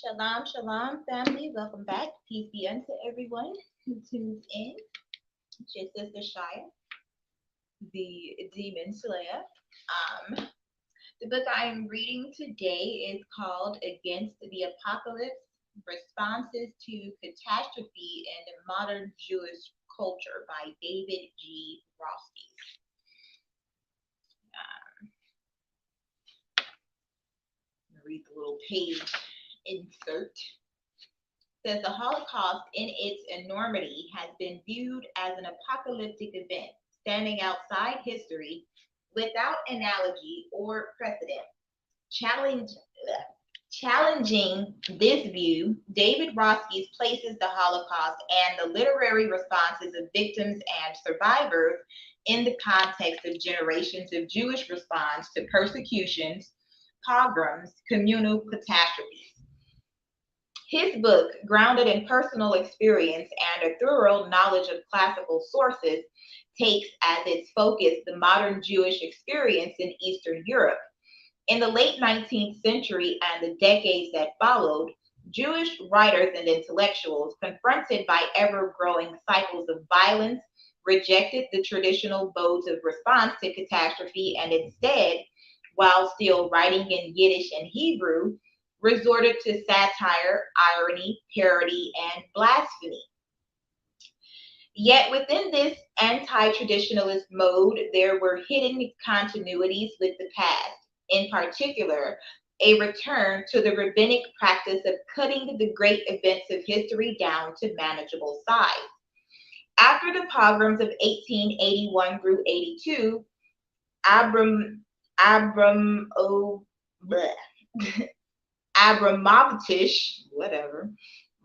Shalom, shalom, family. Welcome back. Peace be unto everyone who tunes in. It's your sister Shia, the Demon Slayer. The book I am reading today is called Against the Apocalypse: Responses to Catastrophe in Modern Jewish Culture by David G. Roski. I'm going to read the little page insert. Says the Holocaust in its enormity has been viewed as an apocalyptic event standing outside history without analogy or precedent. Challenging this view, David Roskies places the Holocaust and the literary responses of victims and survivors in the context of generations of Jewish response to persecutions, pogroms, communal catastrophes. His book, grounded in personal experience and a thorough knowledge of classical sources, takes as its focus the modern Jewish experience in Eastern Europe. In the late 19th century and the decades that followed, Jewish writers and intellectuals, confronted by ever-growing cycles of violence, rejected the traditional modes of response to catastrophe and instead, while still writing in Yiddish and Hebrew, resorted to satire, irony, parody, and blasphemy. Yet within this anti-traditionalist mode, there were hidden continuities with the past, in particular, a return to the rabbinic practice of cutting the great events of history down to manageable size. After the pogroms of 1881 through 82, Abram, oh, bleh. Abramovich, whatever,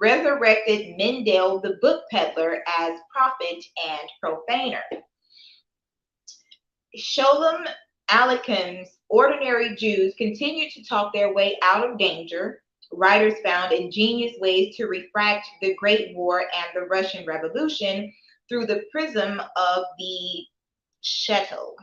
resurrected Mendel the book peddler as prophet and profaner. Sholem Aleichen's ordinary Jews continued to talk their way out of danger. Writers found ingenious ways to refract the Great War and the Russian Revolution through the prism of the Shtetl.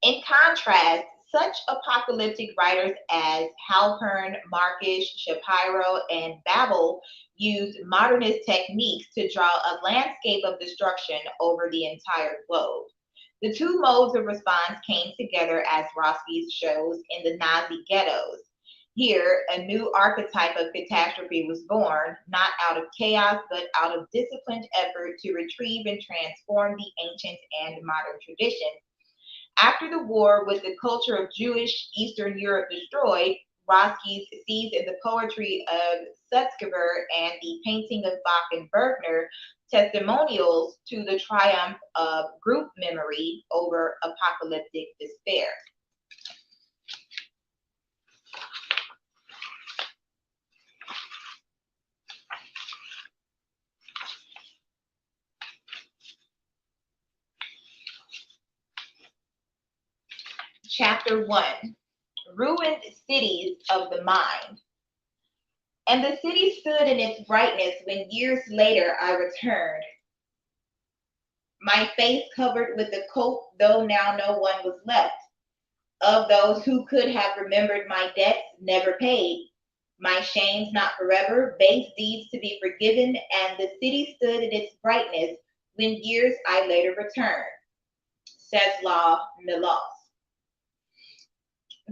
In contrast, such apocalyptic writers as Halpern, Markish, Shapiro, and Babel used modernist techniques to draw a landscape of destruction over the entire globe. The two modes of response came together, as Roski shows, in the Nazi ghettos. Here, a new archetype of catastrophe was born, not out of chaos, but out of disciplined effort to retrieve and transform the ancient and modern traditions. After the war, with the culture of Jewish Eastern Europe destroyed, Roski sees in the poetry of Sutzkever and the painting of Bach and Bergner testimonials to the triumph of group memory over apocalyptic despair. Chapter 1: Ruined Cities of the Mind. And the city stood in its brightness when years later I returned, my face covered with the coat, though now no one was left. Of those who could have remembered my debts never paid, my shames not forever, base deeds to be forgiven, and the city stood in its brightness when years I later returned. Czeslaw Milosz.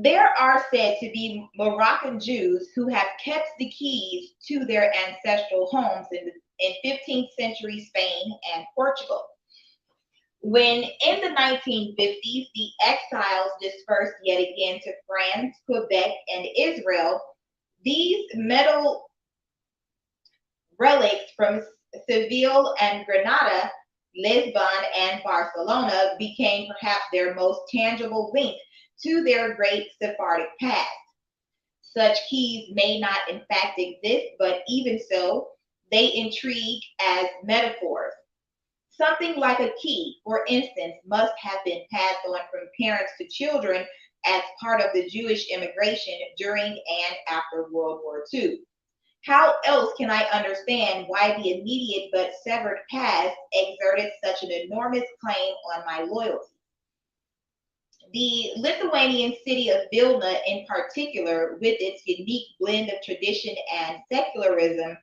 There are said to be Moroccan Jews who have kept the keys to their ancestral homes in 15th century Spain and Portugal. When in the 1950s the exiles dispersed yet again to France, Quebec, and Israel, these metal relics from Seville and Granada, Lisbon, and Barcelona became perhaps their most tangible link to their great Sephardic past. Such keys may not in fact exist, but even so, they intrigue as metaphors. Something like a key, for instance, must have been passed on from parents to children as part of the Jewish immigration during and after World War II. How else can I understand why the immediate but severed past exerted such an enormous claim on my loyalty? The Lithuanian city of Vilna, in particular, with its unique blend of tradition and secularism,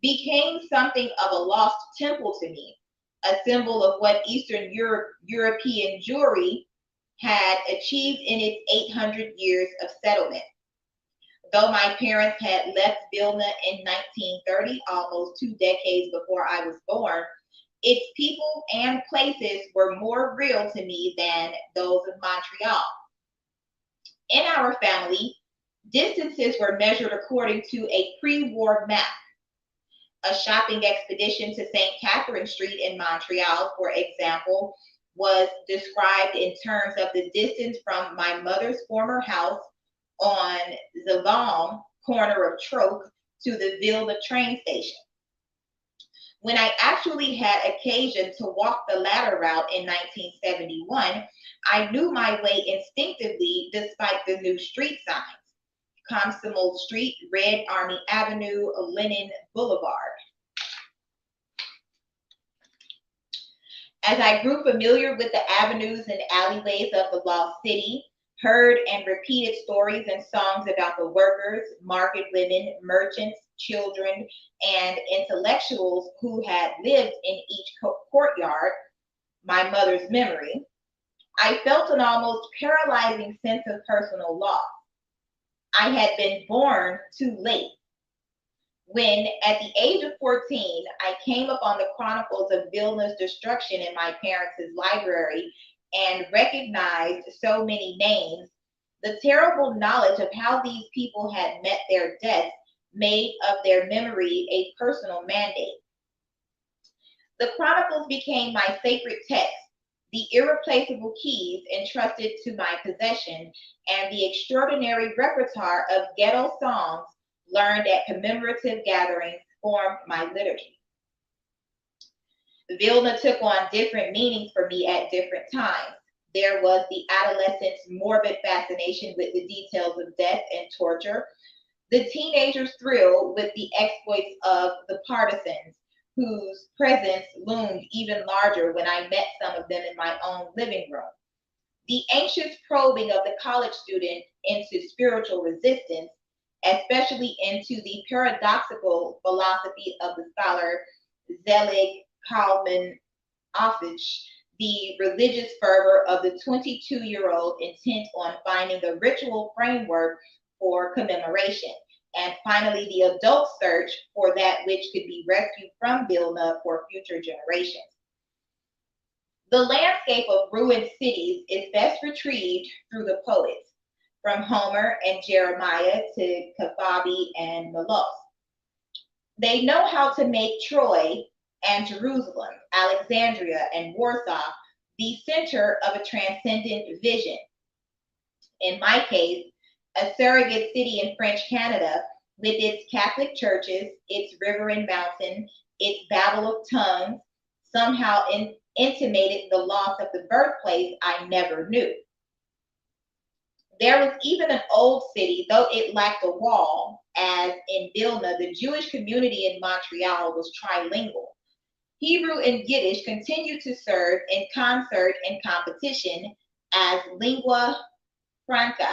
became something of a lost temple to me, a symbol of what European Jewry had achieved in its 800 years of settlement. Though my parents had left Vilna in 1930, almost 2 decades before I was born, its people and places were more real to me than those of Montreal. In our family, distances were measured according to a pre-war map. A shopping expedition to St. Catherine Street in Montreal, for example, was described in terms of the distance from my mother's former house on the Vaughan corner of Troke to the Vilna train station. When I actually had occasion to walk the latter route in 1971, I knew my way instinctively despite the new street signs. Constable Street, Red Army Avenue, Lenin Boulevard. As I grew familiar with the avenues and alleyways of the lost city, heard and repeated stories and songs about the workers, market women, merchants, children, and intellectuals who had lived in each courtyard, my mother's memory, I felt an almost paralyzing sense of personal loss. I had been born too late. When, at the age of 14, I came upon the chronicles of Vilna's destruction in my parents' library and recognized so many names, the terrible knowledge of how these people had met their deaths made of their memory a personal mandate. The chronicles became my sacred text, the irreplaceable keys entrusted to my possession, and the extraordinary repertoire of ghetto songs learned at commemorative gatherings formed my liturgy. Vilna took on different meanings for me at different times. There was the adolescent's morbid fascination with the details of death and torture, the teenager's thrill with the exploits of the partisans, whose presence loomed even larger when I met some of them in my own living room, the anxious probing of the college student into spiritual resistance, especially into the paradoxical philosophy of the scholar Zelig Kalman Offisch, the religious fervor of the 22-year-old intent on finding the ritual framework for commemoration, and finally the adult search for that which could be rescued from Vilna for future generations. The landscape of ruined cities is best retrieved through the poets, from Homer and Jeremiah to Kafabi and Melos. They know how to make Troy and Jerusalem, Alexandria and Warsaw the center of a transcendent vision. In my case, a surrogate city in French Canada with its Catholic churches, its river and mountain, its babble of tongues, somehow intimated the loss of the birthplace I never knew. There was even an old city, though it lacked a wall, as in Vilna, the Jewish community in Montreal was trilingual. Hebrew and Yiddish continued to serve in concert and competition as lingua francas,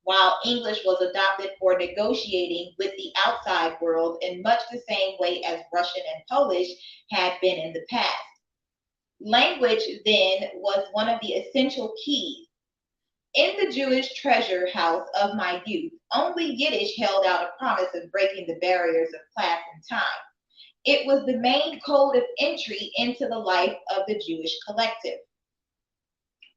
while English was adopted for negotiating with the outside world in much the same way as Russian and Polish had been in the past. Language, then, was one of the essential keys. In the Jewish treasure house of my youth, only Yiddish held out a promise of breaking the barriers of class and time. It was the main code of entry into the life of the Jewish collective.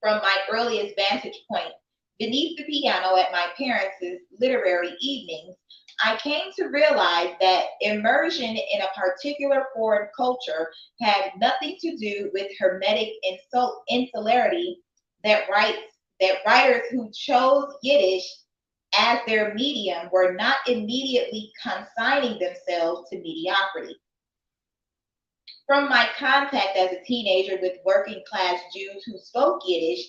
From my earliest vantage point, beneath the piano at my parents' literary evenings, I came to realize that immersion in a particular foreign culture had nothing to do with hermetic insularity that writers who chose Yiddish as their medium were not immediately consigning themselves to mediocrity. From my contact as a teenager with working class Jews who spoke Yiddish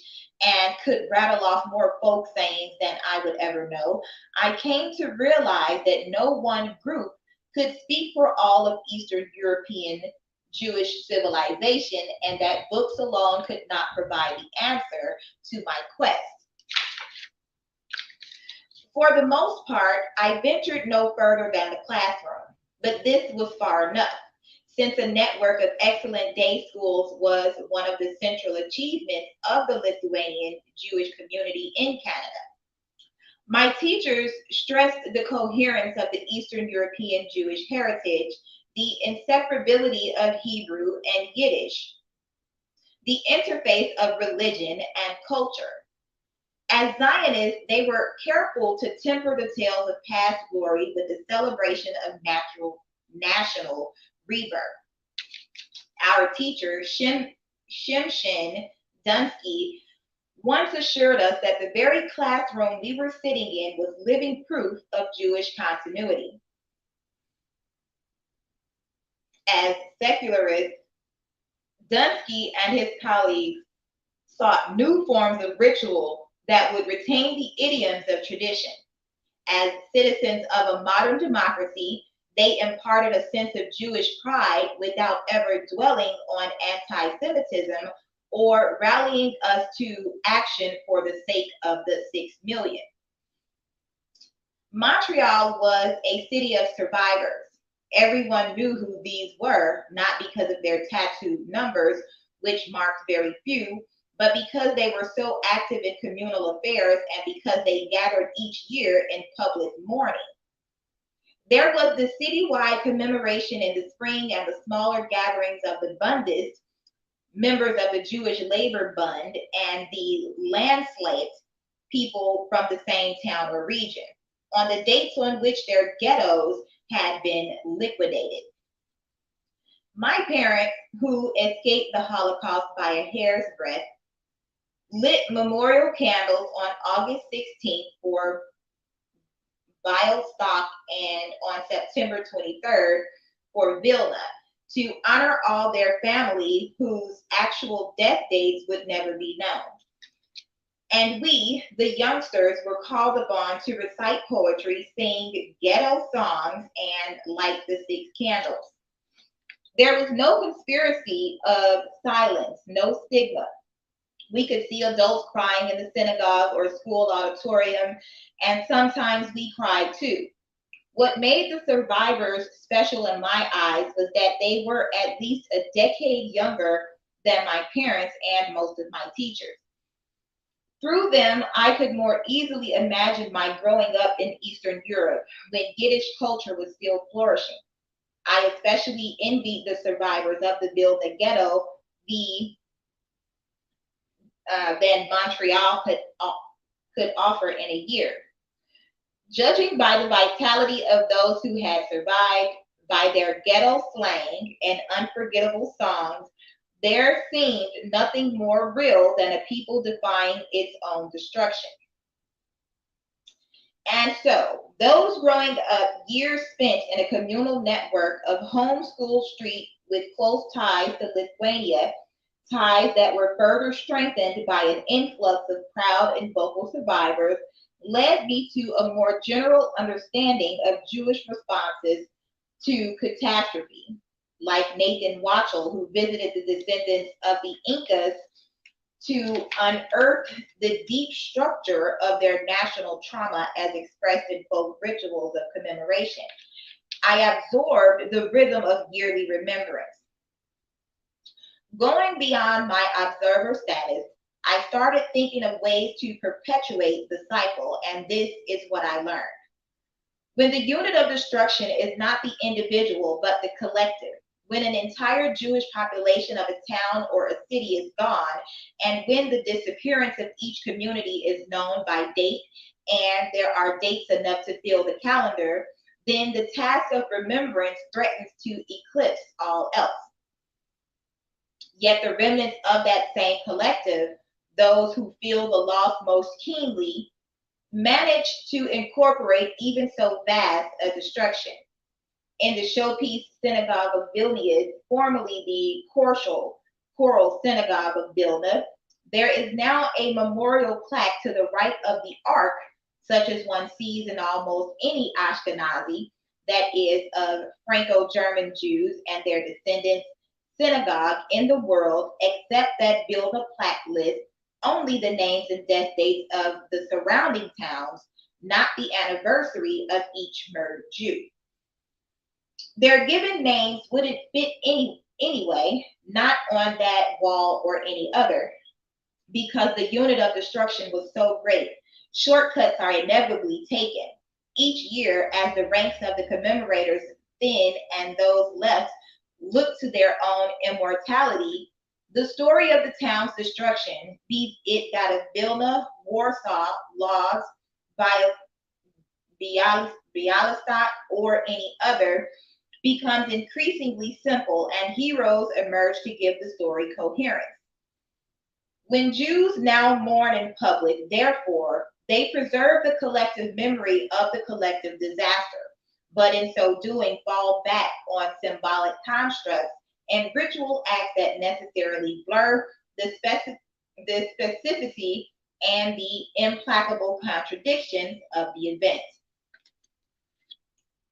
and could rattle off more folk sayings than I would ever know, I came to realize that no one group could speak for all of Eastern European Jewish civilization, and that books alone could not provide the answer to my quest. For the most part, I ventured no further than the classroom, but this was far enough, since a network of excellent day schools was one of the central achievements of the Lithuanian Jewish community in Canada. My teachers stressed the coherence of the Eastern European Jewish heritage, the inseparability of Hebrew and Yiddish, the interface of religion and culture. As Zionists, they were careful to temper the tales of past glory with the celebration of national rebirth. Our teacher, Shimshin Dunsky, once assured us that the very classroom we were sitting in was living proof of Jewish continuity. As secularists, Dunsky and his colleagues sought new forms of ritual that would retain the idioms of tradition. As citizens of a modern democracy, they imparted a sense of Jewish pride without ever dwelling on anti-Semitism or rallying us to action for the sake of the 6 million. Montreal was a city of survivors. Everyone knew who these were, not because of their tattooed numbers, which marked very few, but because they were so active in communal affairs and because they gathered each year in public mourning. There was the citywide commemoration in the spring and the smaller gatherings of the Bundists, members of the Jewish Labor Bund, and the Landslate, people from the same town or region, on the dates on which their ghettos had been liquidated. My parents, who escaped the Holocaust by a hair's breadth, lit memorial candles on August 16th for Bialystok and on September 23rd for Vilna, to honor all their families whose actual death dates would never be known. And we, the youngsters, were called upon to recite poetry, sing ghetto songs, and light the 6 candles. There was no conspiracy of silence, no stigma. We could see adults crying in the synagogue or school auditorium, and sometimes we cried too. What made the survivors special in my eyes was that they were at least a decade younger than my parents and most of my teachers. Through them, I could more easily imagine my growing up in Eastern Europe when Yiddish culture was still flourishing. I especially envied the survivors of the Vilna ghetto than Montreal could offer in a year. Judging by the vitality of those who had survived, by their ghetto slang and unforgettable songs, there seemed nothing more real than a people defying its own destruction. And so, those growing up, years spent in a communal network of homeschool street with close ties to Lithuania, ties that were further strengthened by an influx of proud and vocal survivors, led me to a more general understanding of Jewish responses to catastrophe, like Nathan Watchell, who visited the descendants of the Incas to unearth the deep structure of their national trauma as expressed in both rituals of commemoration. I absorbed the rhythm of yearly remembrance. Going beyond my observer status, I started thinking of ways to perpetuate the cycle, and this is what I learned. When the unit of destruction is not the individual, but the collective, when an entire Jewish population of a town or a city is gone, and when the disappearance of each community is known by date, and there are dates enough to fill the calendar, then the task of remembrance threatens to eclipse all else. Yet the remnants of that same collective, those who feel the loss most keenly, manage to incorporate even so vast a destruction. In the showpiece synagogue of Vilnius, formerly the choral synagogue of Vilna, there is now a memorial plaque to the right of the ark, such as one sees in almost any Ashkenazi, that is, of Franco-German Jews and their descendants, synagogue in the world, except that Vilna plaque lists only the names and death dates of the surrounding towns, not the anniversary of each murdered Jew. Their given names wouldn't fit anyway, not on that wall or any other, because the unit of destruction was so great. Shortcuts are inevitably taken. Each year, as the ranks of the commemorators thin and those left look to their own immortality, the story of the town's destruction, be it that of Vilna, Warsaw, Lodz, Bialystok, or any other, becomes increasingly simple, and heroes emerge to give the story coherence. When Jews now mourn in public, therefore, they preserve the collective memory of the collective disaster, but in so doing fall back on symbolic constructs and ritual acts that necessarily blur the specificity and the implacable contradictions of the event.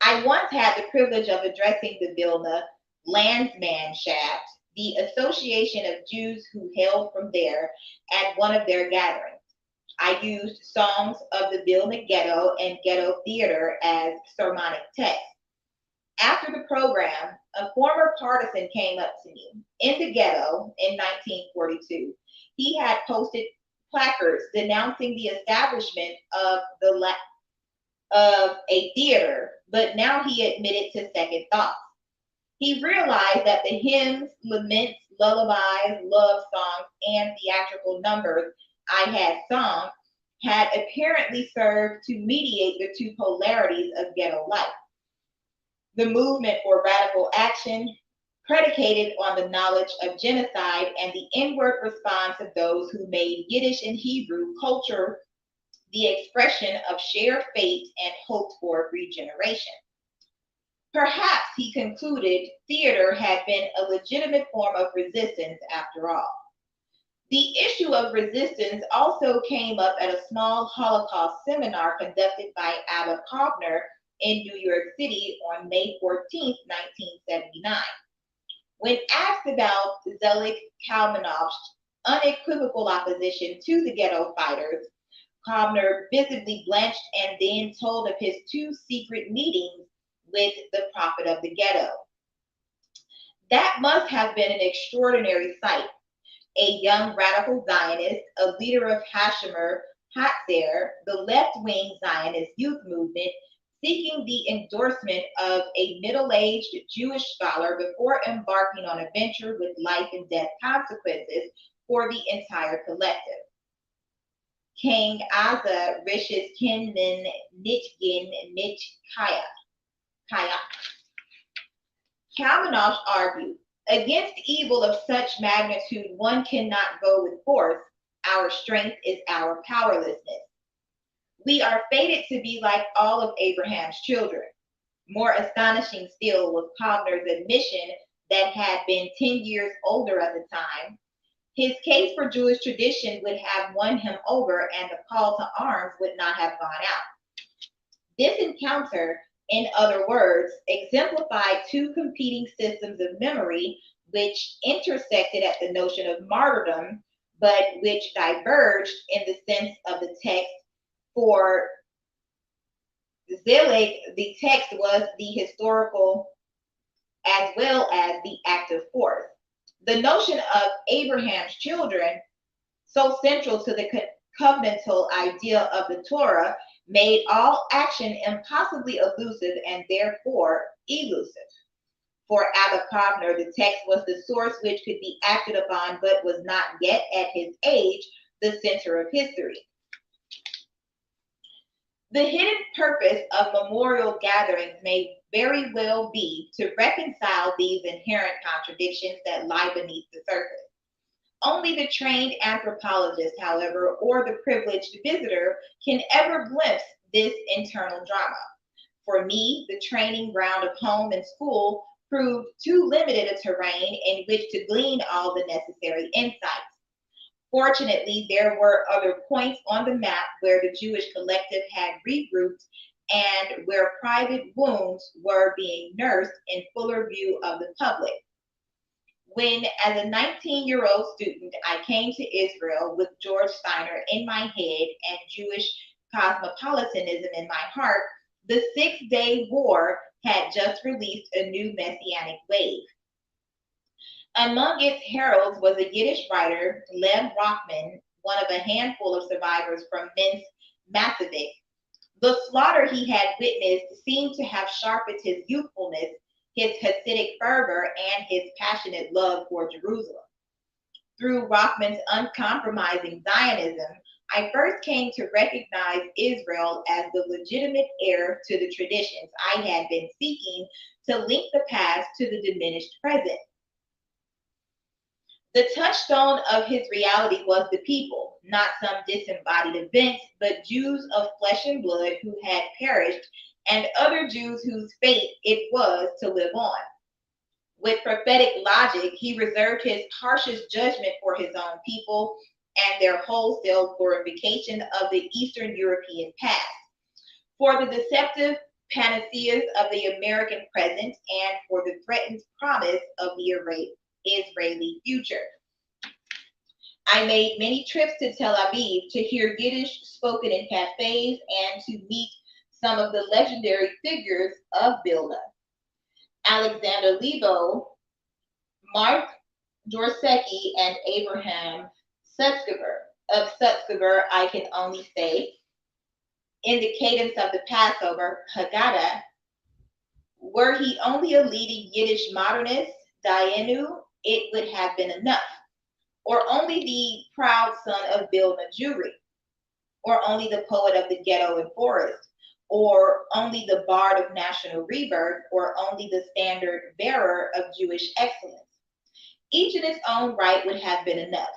I once had the privilege of addressing the Vilna Landsmannschaft, the association of Jews who hailed from there, at one of their gatherings. I used songs of the Vilna ghetto and ghetto theater as sermonic text. After the program, a former partisan came up to me in the ghetto in 1942. He had posted placards denouncing the establishment of a theater, but now he admitted to second thoughts. He realized that the hymns, laments, lullabies, love songs, and theatrical numbers I had sung had apparently served to mediate the two polarities of ghetto life. The movement for radical action, predicated on the knowledge of genocide, and the inward response of those who made Yiddish and Hebrew culture the expression of shared fate and hoped for regeneration. Perhaps, he concluded, theater had been a legitimate form of resistance after all. The issue of resistance also came up at a small Holocaust seminar conducted by Abba Kovner in New York City on May 14, 1979. When asked about Zelig Kalmanov's unequivocal opposition to the ghetto fighters, Kovner visibly blanched and then told of his two secret meetings with the prophet of the ghetto. That must have been an extraordinary sight. A young radical Zionist, a leader of Hashomer Hatzair, the left-wing Zionist youth movement, seeking the endorsement of a middle-aged Jewish scholar before embarking on a venture with life and death consequences for the entire collective. King Asa Rishis Kinman Nitgin Nitchkaya. Kalmanov argued, against evil of such magnitude, one cannot go with force. Our strength is our powerlessness. We are fated to be like all of Abraham's children. More astonishing still was Kovner's admission that had been 10 years older at the time. His case for Jewish tradition would have won him over, and the call to arms would not have gone out. This encounter, in other words, exemplified two competing systems of memory which intersected at the notion of martyrdom, but which diverged in the sense of the text. For Zelig, the text was the historical as well as the active force. The notion of Abraham's children, so central to the covenantal idea of the Torah, made all action impossibly elusive and therefore elusive. For Abba Kovner, the text was the source which could be acted upon but was not yet at his age the center of history. The hidden purpose of memorial gatherings may very well be to reconcile these inherent contradictions that lie beneath the surface. Only the trained anthropologist, however, or the privileged visitor can ever glimpse this internal drama. For me, the training ground of home and school proved too limited a terrain in which to glean all the necessary insights. Fortunately, there were other points on the map where the Jewish collective had regrouped and where private wounds were being nursed in fuller view of the public. When, as a 19-year-old student, I came to Israel with George Steiner in my head and Jewish cosmopolitanism in my heart, the Six-Day War had just released a new messianic wave. Among its heralds was a Yiddish writer, Lev Rockman, one of a handful of survivors from Minsk Massivik. The slaughter he had witnessed seemed to have sharpened his youthfulness, his Hasidic fervor, and his passionate love for Jerusalem. Through Rockman's uncompromising Zionism, I first came to recognize Israel as the legitimate heir to the traditions I had been seeking to link the past to the diminished present. The touchstone of his reality was the people, not some disembodied event, but Jews of flesh and blood who had perished, and other Jews whose fate it was to live on. With prophetic logic, he reserved his harshest judgment for his own people and their wholesale glorification of the Eastern European past, for the deceptive panaceas of the American present, and for the threatened promise of the Israeli future. I made many trips to Tel Aviv to hear Yiddish spoken in cafes and to meet some of the legendary figures of Vilna. Alexander Lebo, Mark Dorsecki, and Abraham Sutzkever. Of Sutzkever, I can only say, in the cadence of the Passover, Haggadah, were he only a leading Yiddish modernist, Dayenu, it would have been enough. Or only the proud son of Vilna Jewry, or only the poet of the ghetto and forest, or only the bard of national rebirth, or only the standard bearer of Jewish excellence. Each in its own right would have been enough.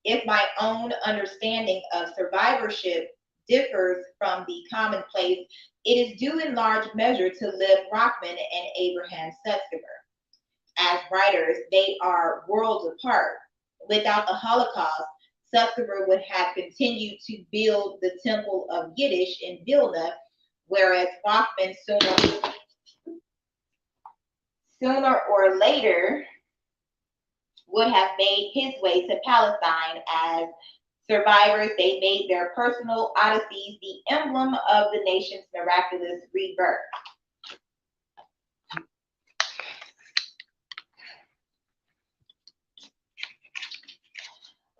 If my own understanding of survivorship differs from the commonplace, it is due in large measure to Lev Rockman and Abraham Sutzkever. As writers, they are worlds apart. Without the Holocaust, Sutzkever would have continued to build the Temple of Yiddish in Vilna, whereas Rockman sooner or later would have made his way to Palestine. As survivors, they made their personal odysseys the emblem of the nation's miraculous rebirth.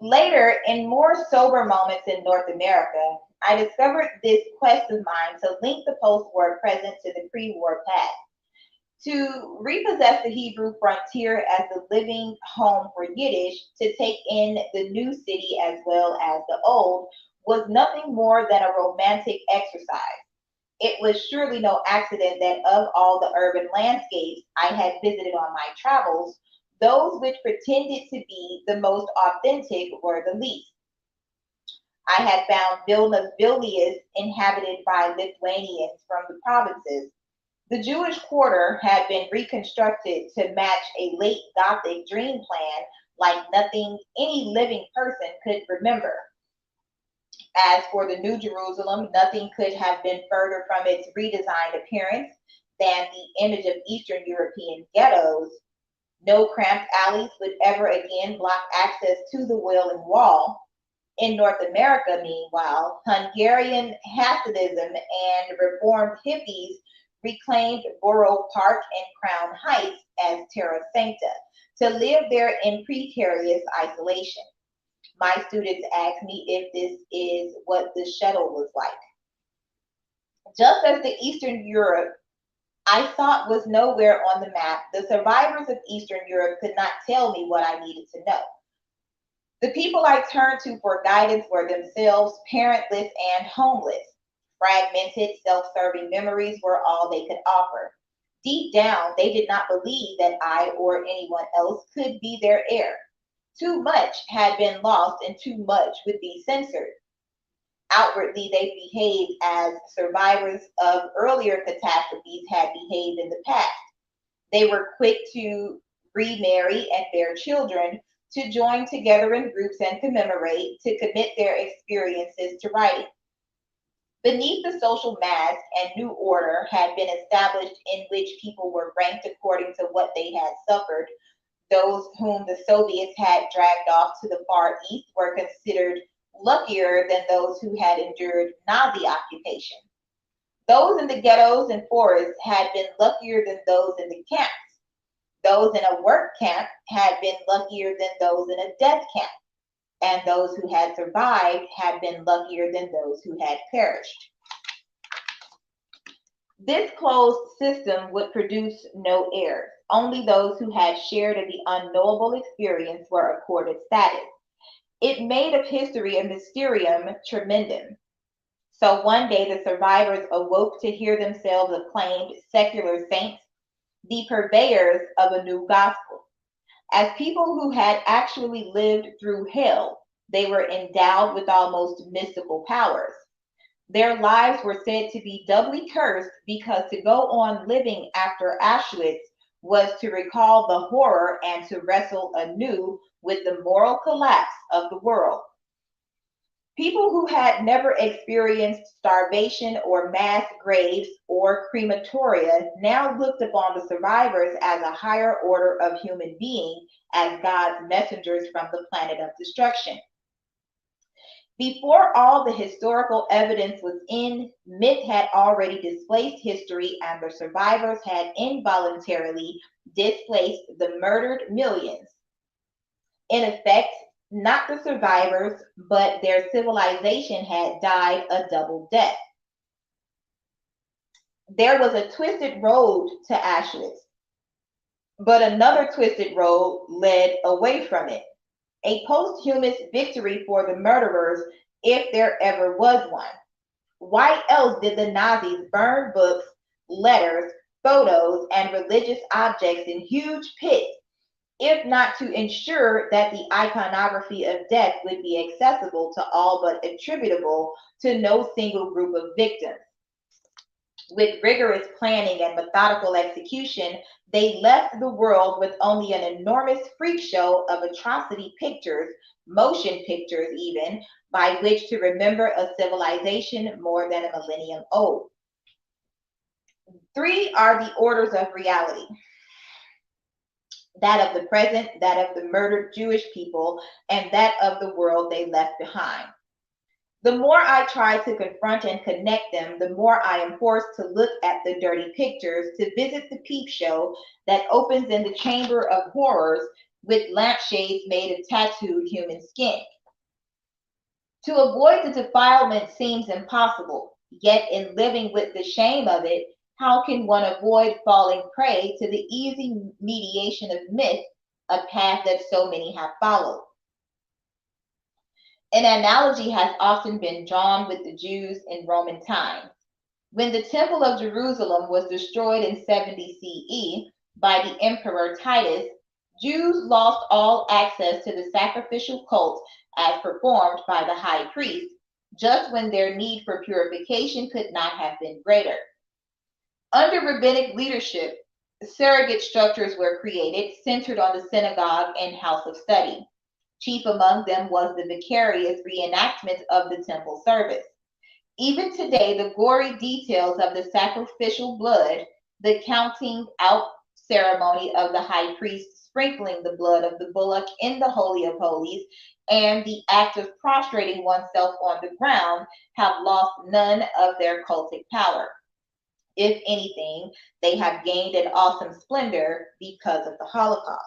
Later, in more sober moments in North America, I discovered this quest of mine to link the post-war present to the pre-war past. To repossess the Hebrew frontier as the living home for Yiddish, to take in the new city as well as the old, was nothing more than a romantic exercise. It was surely no accident that of all the urban landscapes I had visited on my travels, those which pretended to be the most authentic were the least. I had found Vilna's Vilnius inhabited by Lithuanians from the provinces. The Jewish quarter had been reconstructed to match a late Gothic dream plan like nothing any living person could remember. As for the New Jerusalem, nothing could have been further from its redesigned appearance than the image of Eastern European ghettos. No cramped alleys would ever again block access to the Wailing Wall. In North America, meanwhile, Hungarian Hasidism and reformed hippies reclaimed Borough Park and Crown Heights as terra sancta, to live there in precarious isolation. My students ask me if this is what the shuttle was like. Just as the Eastern Europe I thought was nowhere on the map, the survivors of Eastern Europe could not tell me what I needed to know. The people I turned to for guidance were themselves parentless and homeless. Fragmented, self-serving memories were all they could offer. Deep down, they did not believe that I or anyone else could be their heir. Too much had been lost and too much would be censored. Outwardly, they behaved as survivors of earlier catastrophes had behaved in the past. They were quick to remarry and bear children, to join together in groups and commemorate, to commit their experiences to writing. Beneath the social mask, a new order had been established in which people were ranked according to what they had suffered. Those whom the Soviets had dragged off to the Far East were considered luckier than those who had endured Nazi occupation. Those in the ghettos and forests had been luckier than those in the camps. Those in a work camp had been luckier than those in a death camp, and those who had survived had been luckier than those who had perished. This closed system would produce no heirs. Only those who had shared in the unknowable experience were accorded status. It made of history a mysterium tremendum. So one day the survivors awoke to hear themselves acclaimed secular saints, the purveyors of a new gospel. As people who had actually lived through hell, they were endowed with almost mystical powers. Their lives were said to be doubly cursed because to go on living after Auschwitz was to recall the horror and to wrestle anew with the moral collapse of the world. People who had never experienced starvation or mass graves or crematoria now looked upon the survivors as a higher order of human being, as God's messengers from the planet of destruction. Before all the historical evidence was in, myth had already displaced history, and the survivors had involuntarily displaced the murdered millions. In effect, not the survivors, but their civilization had died a double death. There was a twisted road to Auschwitz, but another twisted road led away from it. A posthumous victory for the murderers, if there ever was one. Why else did the Nazis burn books, letters, photos, and religious objects in huge pits, if not to ensure that the iconography of death would be accessible to all but attributable to no single group of victims? With rigorous planning and methodical execution, they left the world with only an enormous freak show of atrocity pictures, motion pictures even, by which to remember a civilization more than a millennium old. Three are the orders of reality: that of the present, that of the murdered Jewish people, and that of the world they left behind. The more I try to confront and connect them, the more I am forced to look at the dirty pictures, to visit the peep show that opens in the chamber of horrors with lampshades made of tattooed human skin. To avoid the defilement seems impossible, yet in living with the shame of it, how can one avoid falling prey to the easy mediation of myth, a path that so many have followed? An analogy has often been drawn with the Jews in Roman times. When the Temple of Jerusalem was destroyed in 70 CE by the Emperor Titus, Jews lost all access to the sacrificial cult as performed by the high priest, just when their need for purification could not have been greater. Under rabbinic leadership, surrogate structures were created centered on the synagogue and house of study. Chief among them was the vicarious reenactment of the temple service. Even today, the gory details of the sacrificial blood, the counting out ceremony of the high priest sprinkling the blood of the bullock in the Holy of Holies, and the act of prostrating oneself on the ground have lost none of their cultic power. If anything, they have gained an awesome splendor because of the Holocaust.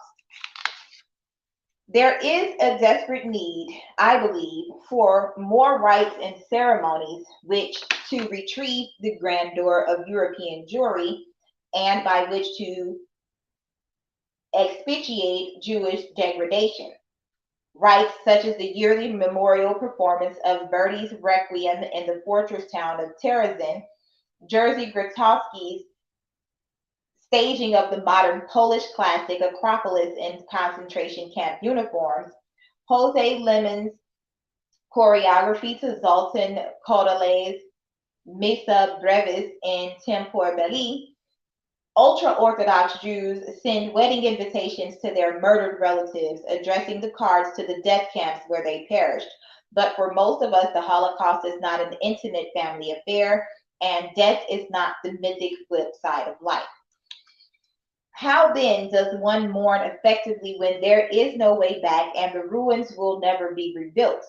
There is a desperate need, I believe, for more rites and ceremonies which to retrieve the grandeur of European Jewry and by which to expiate Jewish degradation. Rites such as the yearly memorial performance of Verdi's Requiem in the fortress town of Terezin, Jerzy Grotowski's staging of the modern Polish classic Acropolis in concentration camp uniforms, Jose Lemon's choreography to Zoltan Kodaly's Missa Brevis in Tempor Belli, ultra-Orthodox Jews send wedding invitations to their murdered relatives, addressing the cards to the death camps where they perished. But for most of us, the Holocaust is not an intimate family affair, and death is not the mythic flip side of life. How then does one mourn effectively when there is no way back and the ruins will never be rebuilt?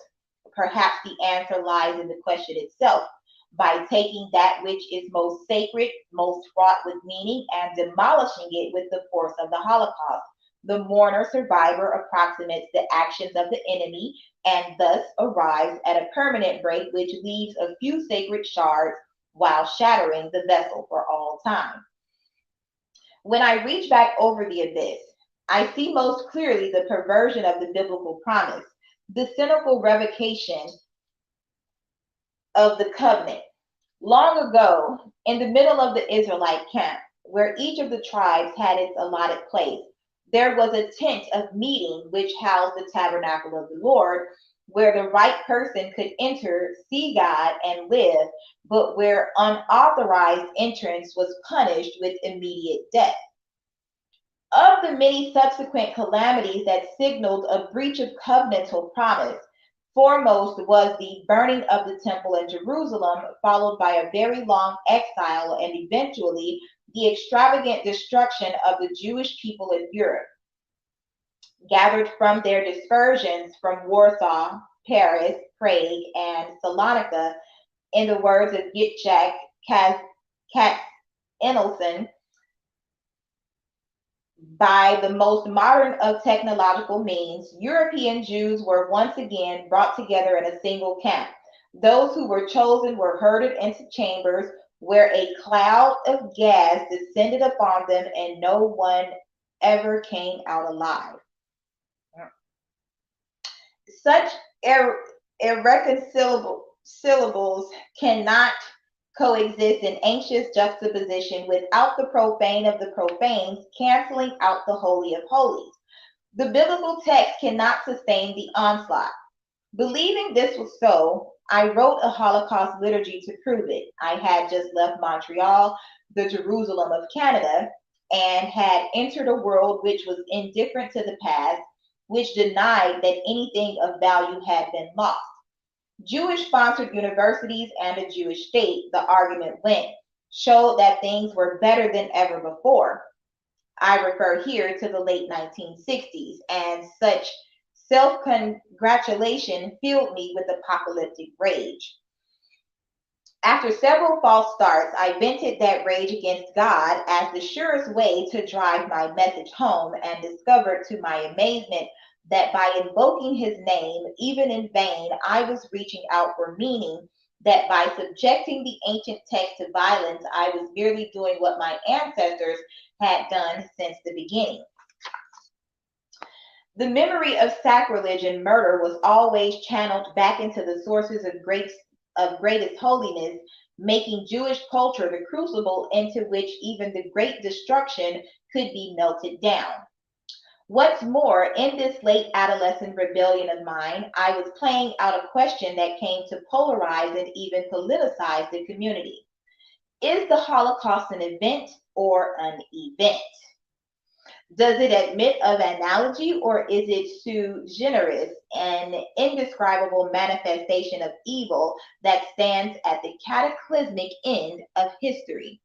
perhaps the answer lies in the question itself. By taking that which is most sacred, most fraught with meaning, and demolishing it with the force of the Holocaust, the mourner survivor approximates the actions of the enemy and thus arrives at a permanent break which leaves a few sacred shards while shattering the vessel for all time. When I reach back over the abyss, I see most clearly the perversion of the biblical promise, the cynical revocation of the covenant. Long ago, in the middle of the Israelite camp, where each of the tribes had its allotted place, there was a tent of meeting which housed the tabernacle of the Lord, where the right person could enter, see God, and live, but where unauthorized entrance was punished with immediate death. Of the many subsequent calamities that signaled a breach of covenantal promise, foremost was the burning of the temple in Jerusalem, followed by a very long exile and eventually the extravagant destruction of the Jewish people in Europe, gathered from their dispersions from Warsaw, Paris, Prague, and Salonika, in the words of Yitzhak Katz-Enelson, by the most modern of technological means, European Jews were once again brought together in a single camp. Those who were chosen were herded into chambers where a cloud of gas descended upon them and no one ever came out alive. Such irreconcilable syllables cannot coexist in anxious juxtaposition without the profane of the profanes canceling out the holy of holies. The biblical text cannot sustain the onslaught. Believing this was so, I wrote a Holocaust liturgy to prove it. I had just left Montreal, the Jerusalem of Canada, and had entered a world which was indifferent to the past, which denied that anything of value had been lost. Jewish-sponsored universities and a Jewish state, the argument went, showed that things were better than ever before. I refer here to the late 1960s, and such self-congratulation filled me with apocalyptic rage. After several false starts, I vented that rage against God as the surest way to drive my message home, and discovered to my amazement that by invoking his name, even in vain, I was reaching out for meaning, that by subjecting the ancient text to violence, I was merely doing what my ancestors had done since the beginning. The memory of sacrilege and murder was always channeled back into the sources of greatest holiness, making Jewish culture the crucible into which even the great destruction could be melted down. What's more, in this late adolescent rebellion of mine, I was playing out a question that came to polarize and even politicize the community. Is the Holocaust an event or an event? Does it admit of analogy, or is it sui generis, an indescribable manifestation of evil that stands at the cataclysmic end of history?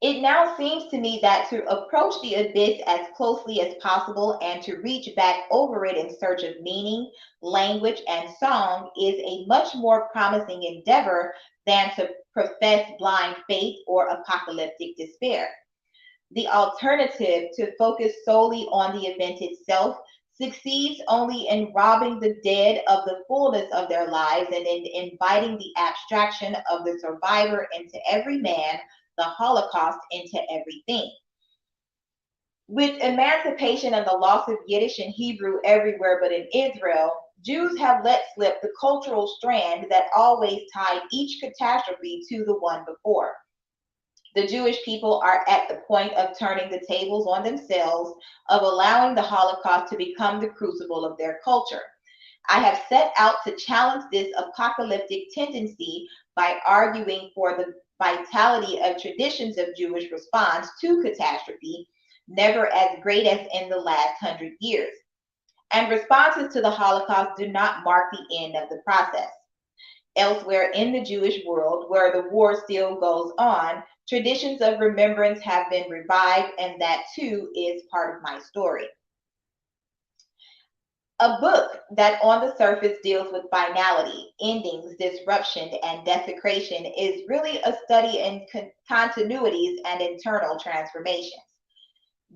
It now seems to me that to approach the abyss as closely as possible and to reach back over it in search of meaning, language, and song is a much more promising endeavor than to profess blind faith or apocalyptic despair. The alternative, to focus solely on the event itself, succeeds only in robbing the dead of the fullness of their lives and in inviting the abstraction of the survivor into every man, the Holocaust into everything. With emancipation and the loss of Yiddish and Hebrew everywhere but in Israel, Jews have let slip the cultural strand that always tied each catastrophe to the one before. The Jewish people are at the point of turning the tables on themselves, of allowing the Holocaust to become the crucible of their culture. I have set out to challenge this apocalyptic tendency by arguing for the vitality of traditions of Jewish response to catastrophe, never as great as in the last 100 years. And responses to the Holocaust do not mark the end of the process. Elsewhere in the Jewish world, where the war still goes on, traditions of remembrance have been revived, and that too is part of my story. A book that on the surface deals with finality, endings, disruption, and desecration is really a study in continuities and internal transformations.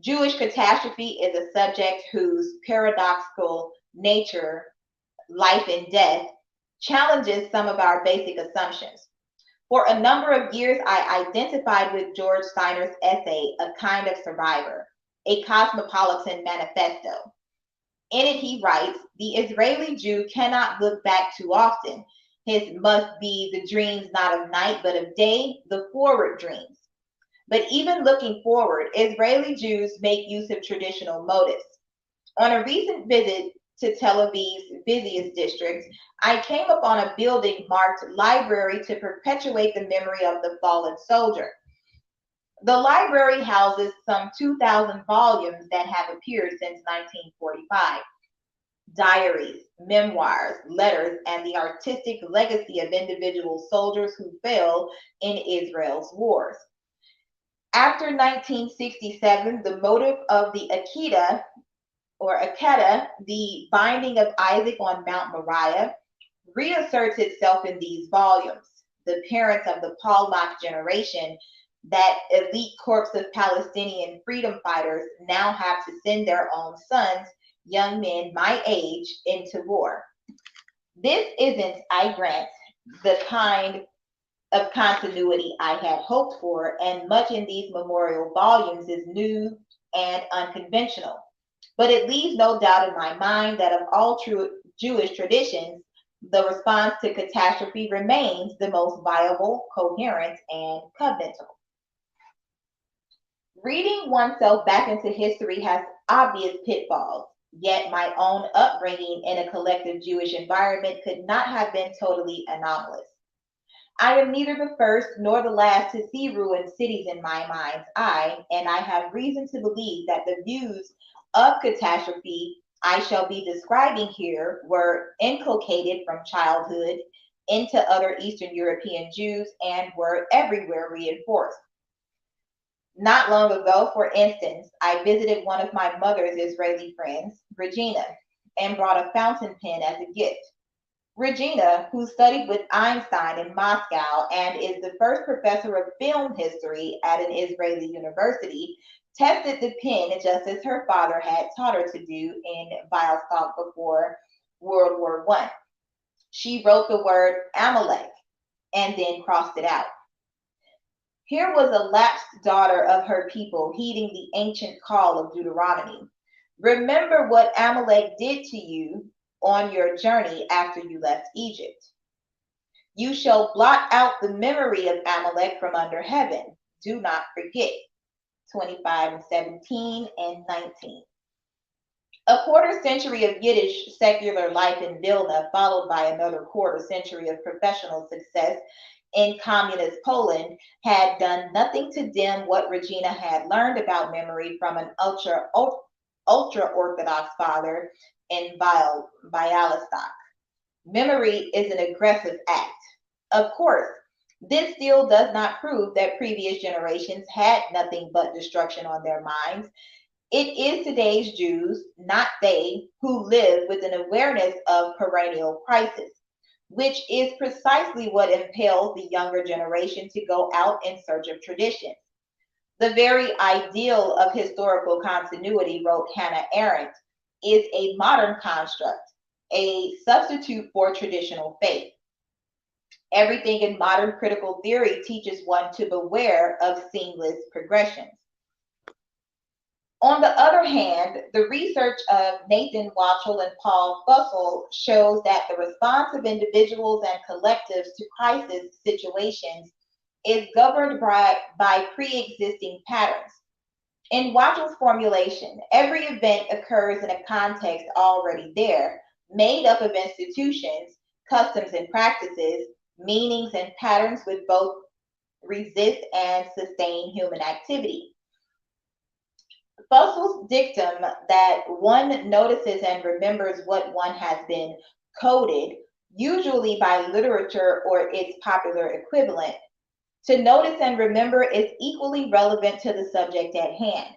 Jewish catastrophe is a subject whose paradoxical nature, life and death, challenges some of our basic assumptions. For a number of years, I identified with George Steiner's essay, A Kind of Survivor, a Cosmopolitan Manifesto. In it, he writes, the Israeli Jew cannot look back too often. His must be the dreams not of night, but of day, the forward dreams. But even looking forward, Israeli Jews make use of traditional motives. On a recent visit to Tel Aviv's busiest district, I came upon a building marked Library to Perpetuate the Memory of the Fallen Soldier. The library houses some 2,000 volumes that have appeared since 1945. Diaries, memoirs, letters, and the artistic legacy of individual soldiers who fell in Israel's wars. After 1967, the motive of the Akedah, the binding of Isaac on Mount Moriah, reasserts itself in these volumes. The parents of the Palmach generation, that elite corps of Palestinian freedom fighters, now have to send their own sons, young men my age, into war. This isn't, I grant, the kind of continuity I had hoped for, and much in these memorial volumes is new and unconventional. But it leaves no doubt in my mind that of all true Jewish traditions, the response to catastrophe remains the most viable, coherent, and covenantal. Reading oneself back into history has obvious pitfalls, yet my own upbringing in a collective Jewish environment could not have been totally anomalous. I am neither the first nor the last to see ruined cities in my mind's eye, and I have reason to believe that the views of catastrophe I shall be describing here were inculcated from childhood into other Eastern European Jews and were everywhere reinforced. Not long ago, for instance, I visited one of my mother's Israeli friends, Regina, and brought a fountain pen as a gift. Regina, who studied with Einstein in Moscow and is the first professor of film history at an Israeli university, tested the pen just as her father had taught her to do in Bialystok before World War I. She wrote the word Amalek and then crossed it out. Here was a lapsed daughter of her people heeding the ancient call of Deuteronomy. Remember what Amalek did to you on your journey after you left Egypt. You shall blot out the memory of Amalek from under heaven. Do not forget. 25 and 17 and 19. A quarter century of Yiddish secular life in Vilna, followed by another quarter century of professional success in communist Poland, had done nothing to dim what Regina had learned about memory from an ultra-Orthodox father in Bialystok. Memory is an aggressive act. Of course, this still does not prove that previous generations had nothing but destruction on their minds. It is today's Jews, not they, who live with an awareness of perennial crisis, which is precisely what impels the younger generation to go out in search of traditions. The very ideal of historical continuity, wrote Hannah Arendt, is a modern construct, a substitute for traditional faith. Everything in modern critical theory teaches one to beware of seamless progressions. On the other hand, the research of Nathan Wachtel and Paul Fussell shows that the response of individuals and collectives to crisis situations is governed by pre-existing patterns. In Wachtel's formulation, every event occurs in a context already there, made up of institutions, customs and practices, meanings and patterns which both resist and sustain human activity. Fussell's dictum that one notices and remembers what one has been coded, usually by literature or its popular equivalent, to notice and remember is equally relevant to the subject at hand.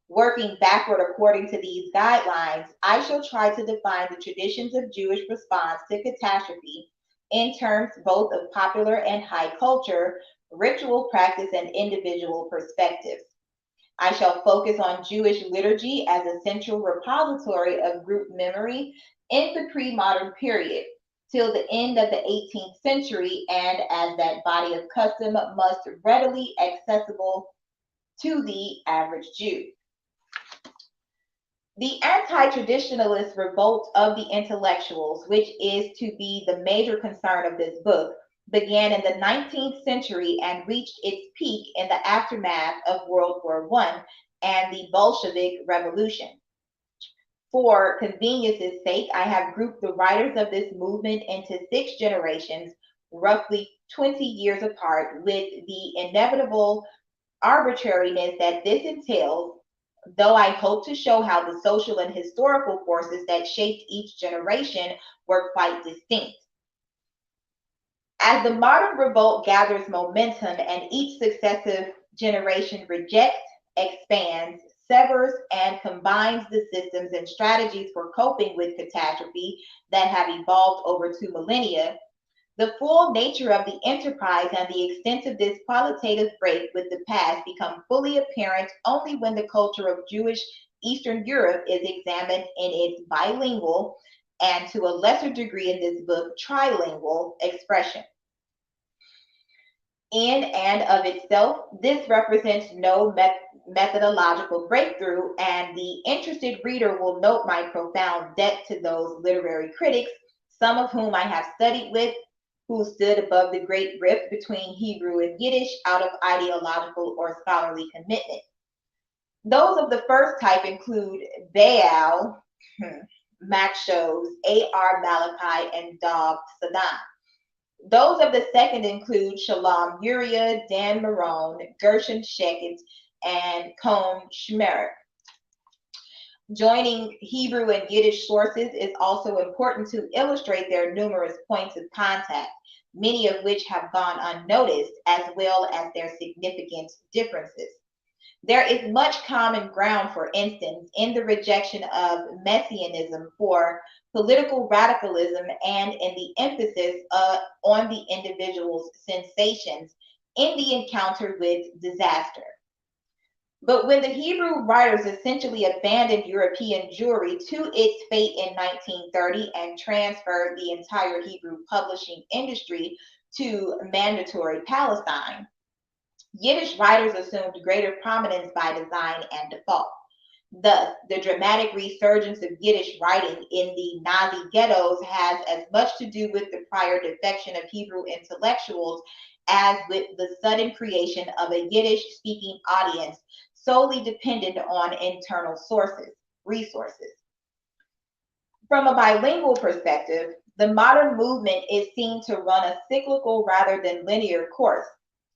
Working backward according to these guidelines, I shall try to define the traditions of Jewish response to catastrophe in terms both of popular and high culture, ritual practice, and individual perspectives. I shall focus on Jewish liturgy as a central repository of group memory in the pre modern period till the end of the 18th century, and as that body of custom must readily accessible to the average Jew. The anti-traditionalist revolt of the intellectuals, which is to be the major concern of this book, began in the 19th century and reached its peak in the aftermath of World War I and the Bolshevik Revolution. For convenience's sake, I have grouped the writers of this movement into 6 generations, roughly 20 years apart, with the inevitable arbitrariness that this entails, though I hope to show how the social and historical forces that shaped each generation were quite distinct. As the modern revolt gathers momentum and each successive generation rejects, expands, severs, and combines the systems and strategies for coping with catastrophe that have evolved over 2 millennia, the full nature of the enterprise and the extent of this qualitative break with the past become fully apparent only when the culture of Jewish Eastern Europe is examined in its bilingual and, to a lesser degree in this book, trilingual expression. In and of itself, this represents no methodological breakthrough, and the interested reader will note my profound debt to those literary critics, some of whom I have studied with, who stood above the great rift between Hebrew and Yiddish out of ideological or scholarly commitment. Those of the first type include Baal, Max Shows, A.R. Malachi, and Dov Saddam. Those of the second include Shalom Uriah, Dan Marone, Gershon Sheket, and Cohn Shmerek. Joining Hebrew and Yiddish sources is also important to illustrate their numerous points of contact, many of which have gone unnoticed, as well as their significant differences. There is much common ground, for instance, in the rejection of messianism for political radicalism and in the emphasis on the individual's sensations in the encounter with disaster. But when the Hebrew writers essentially abandoned European Jewry to its fate in 1930 and transferred the entire Hebrew publishing industry to mandatory Palestine, Yiddish writers assumed greater prominence by design and default. Thus, the dramatic resurgence of Yiddish writing in the Nazi ghettos has as much to do with the prior defection of Hebrew intellectuals as with the sudden creation of a Yiddish-speaking audience solely dependent on internal resources. From a bilingual perspective, the modern movement is seen to run a cyclical rather than linear course.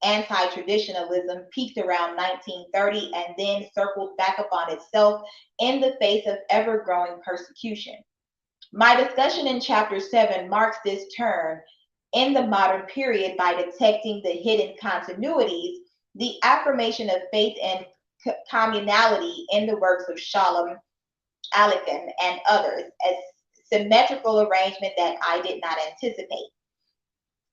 Anti-traditionalism peaked around 1930 and then circled back upon itself in the face of ever-growing persecution. My discussion in Chapter 7 marks this turn in the modern period by detecting the hidden continuities, the affirmation of faith and communality in the works of Shalom Aleichem and others, a symmetrical arrangement that I did not anticipate.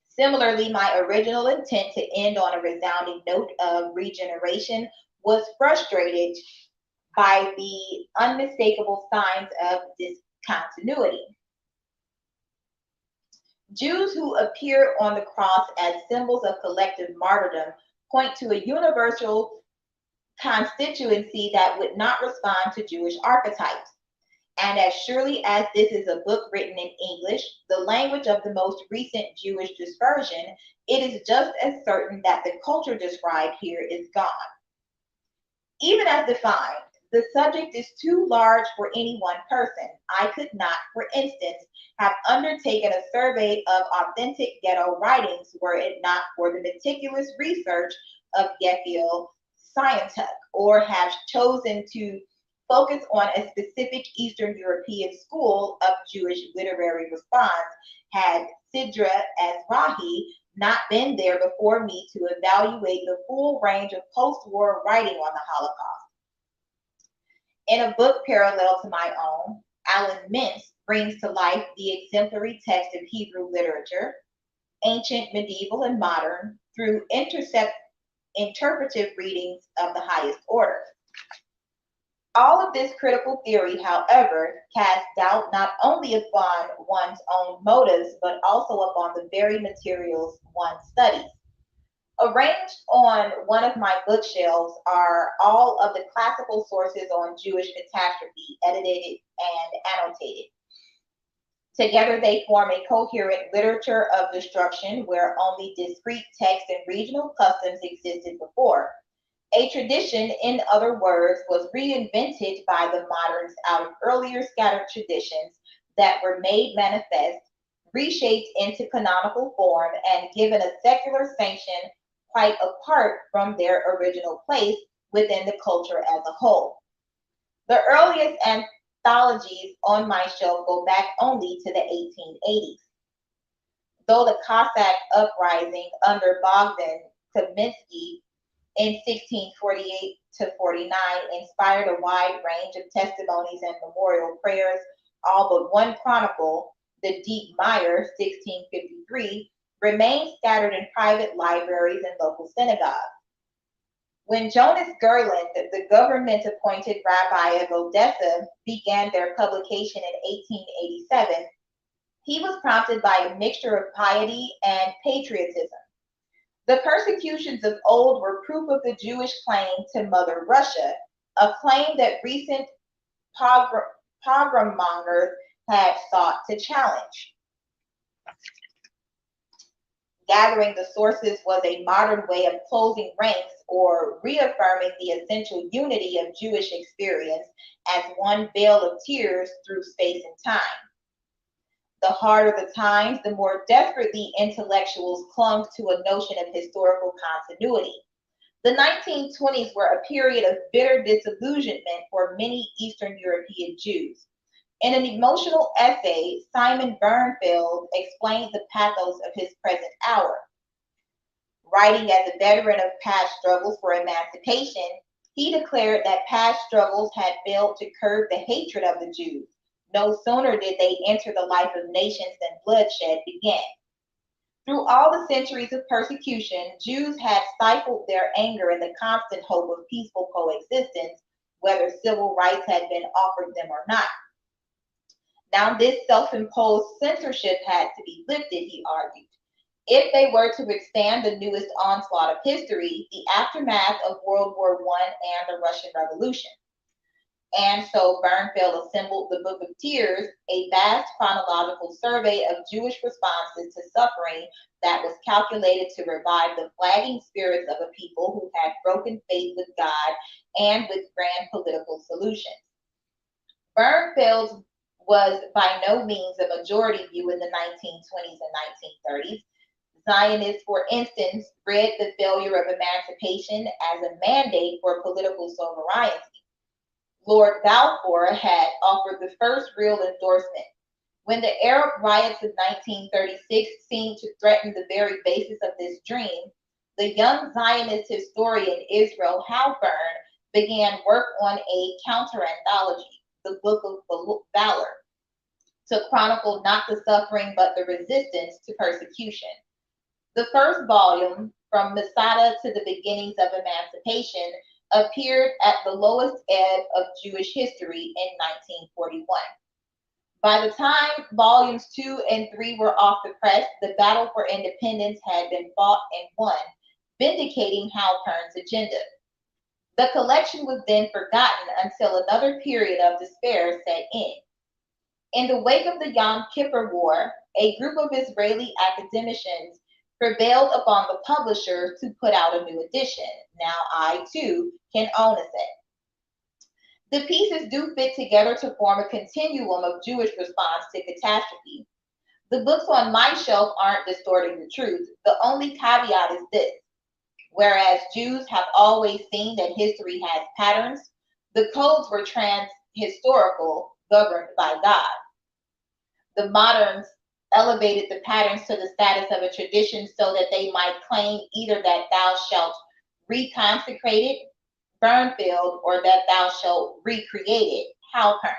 Similarly, my original intent to end on a resounding note of regeneration was frustrated by the unmistakable signs of discontinuity. Jews who appear on the cross as symbols of collective martyrdom point to a universal constituency that would not respond to Jewish archetypes. And as surely as this is a book written in English, the language of the most recent Jewish dispersion, it is just as certain that the culture described here is gone. Even as defined, the subject is too large for any one person. I could not, for instance, have undertaken a survey of authentic ghetto writings were it not for the meticulous research of Gefiel Scientuk, or have chosen to focus on a specific Eastern European school of Jewish literary response had Sidra Ezrahi not been there before me to evaluate the full range of post-war writing on the Holocaust. In a book parallel to my own, Alan Mintz brings to life the exemplary text of Hebrew literature, ancient, medieval, and modern, through interpretive readings of the highest order. All of this critical theory, however, casts doubt not only upon one's own motives, but also upon the very materials one studies. Arranged on one of my bookshelves are all of the classical sources on Jewish catastrophe, edited and annotated. Together they form a coherent literature of destruction where only discrete texts and regional customs existed before. A tradition, in other words, was reinvented by the moderns out of earlier scattered traditions that were made manifest, reshaped into canonical form, and given a secular sanction quite apart from their original place within the culture as a whole. The earliest anthologies on my shelf go back only to the 1880s. Though the Cossack uprising under Bogdan Khmelnytsky in 1648 to 49 inspired a wide range of testimonies and memorial prayers, all but one chronicle, the Deep Meyer, 1653, remains scattered in private libraries and local synagogues. When Jonas Gerland, the government-appointed rabbi of Odessa, began their publication in 1887, he was prompted by a mixture of piety and patriotism. The persecutions of old were proof of the Jewish claim to Mother Russia, a claim that recent pogromongers had sought to challenge. Gathering the sources was a modern way of closing ranks or reaffirming the essential unity of Jewish experience as one veil of tears through space and time. The harder the times, the more desperately intellectuals clung to a notion of historical continuity. The 1920s were a period of bitter disillusionment for many Eastern European Jews. In an emotional essay, Simon Bernfeld explained the pathos of his present hour. Writing as a veteran of past struggles for emancipation, he declared that past struggles had failed to curb the hatred of the Jews. No sooner did they enter the life of nations than bloodshed began. Through all the centuries of persecution, Jews had stifled their anger in the constant hope of peaceful coexistence, whether civil rights had been offered them or not. Now this self-imposed censorship had to be lifted, he argued, if they were to withstand the newest onslaught of history, the aftermath of World War I and the Russian Revolution. And so Bernfeld assembled the Book of Tears, a vast chronological survey of Jewish responses to suffering that was calculated to revive the flagging spirits of a people who had broken faith with God and with grand political solutions. Bernfeld was by no means a majority view in the 1920s and 1930s. Zionists, for instance, read the failure of emancipation as a mandate for political sovereignty. Lord Balfour had offered the first real endorsement. When the Arab riots of 1936 seemed to threaten the very basis of this dream, the young Zionist historian Israel Halpern began work on a counter-anthology, the Book of Valor, to chronicle not the suffering but the resistance to persecution. The first volume, From Masada to the Beginnings of Emancipation, appeared at the lowest ebb of Jewish history in 1941. By the time volumes 2 and 3 were off the press, the battle for independence had been fought and won, vindicating Halpern's agenda. The collection was then forgotten until another period of despair set in. In the wake of the Yom Kippur War, a group of Israeli academicians prevailed upon the publisher to put out a new edition. Now I, too, can own a set. The pieces do fit together to form a continuum of Jewish response to catastrophe. The books on my shelf aren't distorting the truth. The only caveat is this. Whereas Jews have always seen that history has patterns, the codes were trans-historical, governed by God. The moderns elevated the patterns to the status of a tradition so that they might claim either that thou shalt reconsecrate it, Burnfield, or that thou shalt recreate it, Halpern.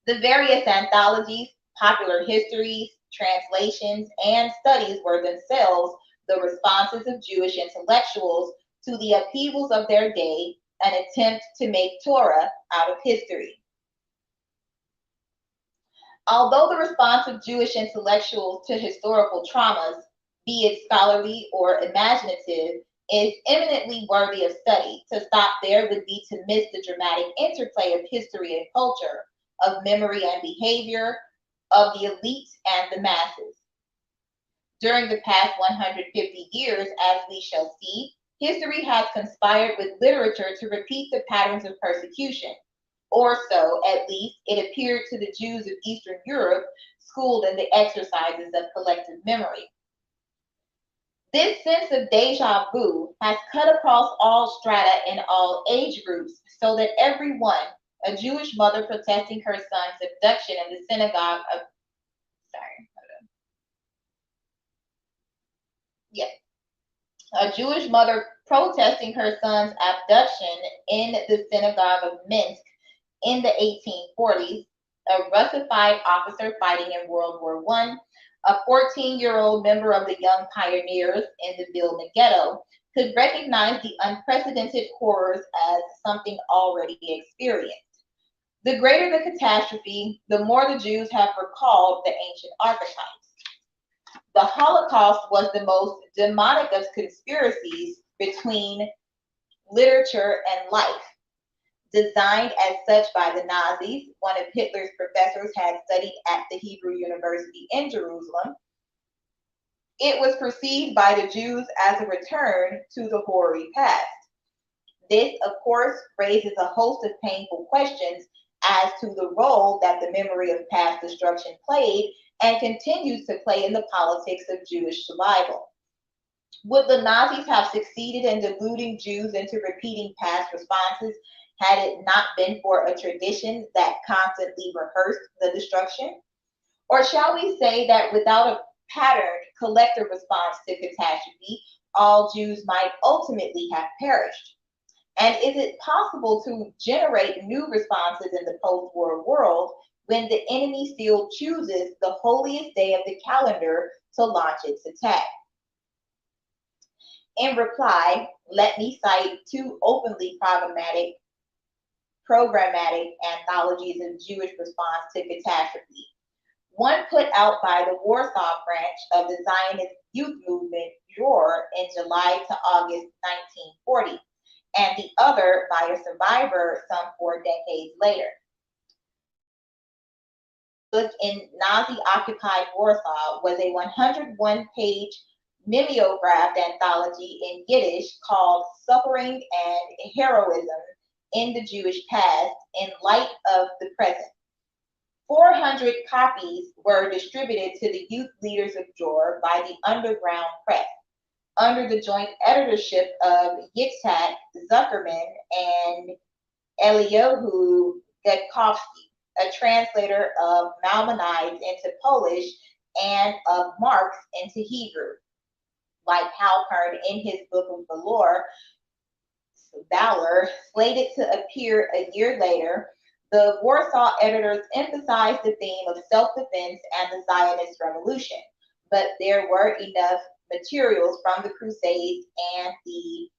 The various anthologies, popular histories, translations, and studies were themselves the responses of Jewish intellectuals to the upheavals of their day, an attempt to make Torah out of history. Although the response of Jewish intellectuals to historical traumas, be it scholarly or imaginative, is eminently worthy of study, to stop there would be to miss the dramatic interplay of history and culture, of memory and behavior, of the elite and the masses. During the past 150 years, as we shall see, history has conspired with literature to repeat the patterns of persecution, or so, at least, it appeared to the Jews of Eastern Europe, schooled in the exercises of collective memory. This sense of deja vu has cut across all strata and all age groups, so that everyone, a Jewish mother protesting her son's abduction in the synagogue of, a Jewish mother protesting her son's abduction in the synagogue of Minsk in the 1840s, a Russified officer fighting in World War I, a 14-year-old member of the Young Pioneers in the Vilna Ghetto, could recognize the unprecedented horrors as something already experienced. The greater the catastrophe, the more the Jews have recalled the ancient archetypes. The Holocaust was the most demonic of conspiracies between literature and life. Designed as such by the Nazis, one of Hitler's professors had studied at the Hebrew University in Jerusalem, it was perceived by the Jews as a return to the hoary past. This, of course, raises a host of painful questions as to the role that the memory of past destruction played and continues to play in the politics of Jewish survival. Would the Nazis have succeeded in deluding Jews into repeating past responses had it not been for a tradition that constantly rehearsed the destruction? Or shall we say that without a patterned collective response to catastrophe, all Jews might ultimately have perished? And is it possible to generate new responses in the post-war world when the enemy still chooses the holiest day of the calendar to launch its attack? In reply, let me cite two openly programmatic anthologies of Jewish response to catastrophe. One put out by the Warsaw branch of the Zionist youth movement, Dror, in July to August 1940, and the other by a survivor some 4 decades later. Book in Nazi-occupied Warsaw was a 101-page mimeographed anthology in Yiddish called Suffering and Heroism in the Jewish Past in Light of the Present. 400 copies were distributed to the youth leaders of Dror by the Underground Press, under the joint editorship of Yitzhak Zuckerman and Eliyahu Gatkowski, a translator of Maimonides into Polish and of Marx into Hebrew. Like Halpern in his book of Valor, slated to appear a year later, the Warsaw editors emphasized the theme of self-defense and the Zionist revolution, but there were enough materials from the Crusades and the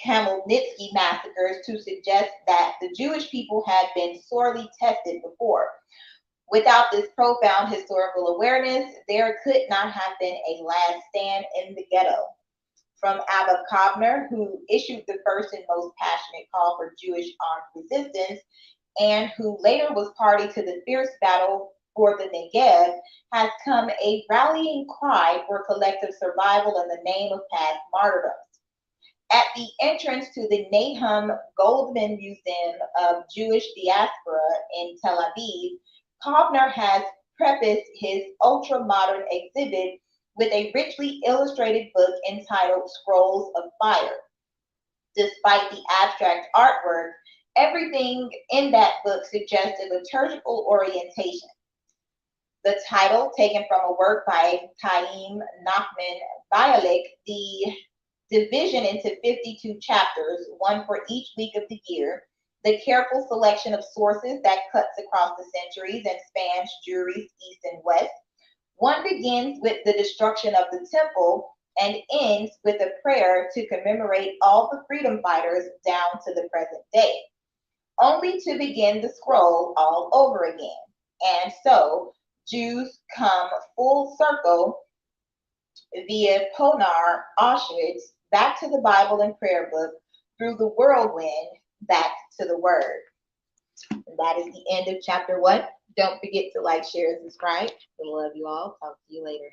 Khmelnytsky massacres to suggest that the Jewish people had been sorely tested before. Without this profound historical awareness, there could not have been a last stand in the ghetto. From Abba Kovner, who issued the first and most passionate call for Jewish armed resistance, and who later was party to the fierce battle for the Negev, has come a rallying cry for collective survival in the name of past martyrdoms. At the entrance to the Nahum Goldman Museum of Jewish Diaspora in Tel Aviv, Kovner has prefaced his ultra-modern exhibit with a richly illustrated book entitled Scrolls of Fire. Despite the abstract artwork, everything in that book suggests a liturgical orientation. The title, taken from a work by Chaim Nachman Bialik, the division into 52 chapters, one for each week of the year, the careful selection of sources that cuts across the centuries and spans Jewry's east and west. One begins with the destruction of the temple and ends with a prayer to commemorate all the freedom fighters down to the present day, only to begin the scroll all over again. And so Jews come full circle via Ponar, Auschwitz, back to the Bible and prayer book, through the whirlwind, back to the word. And that is the end of chapter 1. Don't forget to like, share, and subscribe. I love you all. Talk to you later.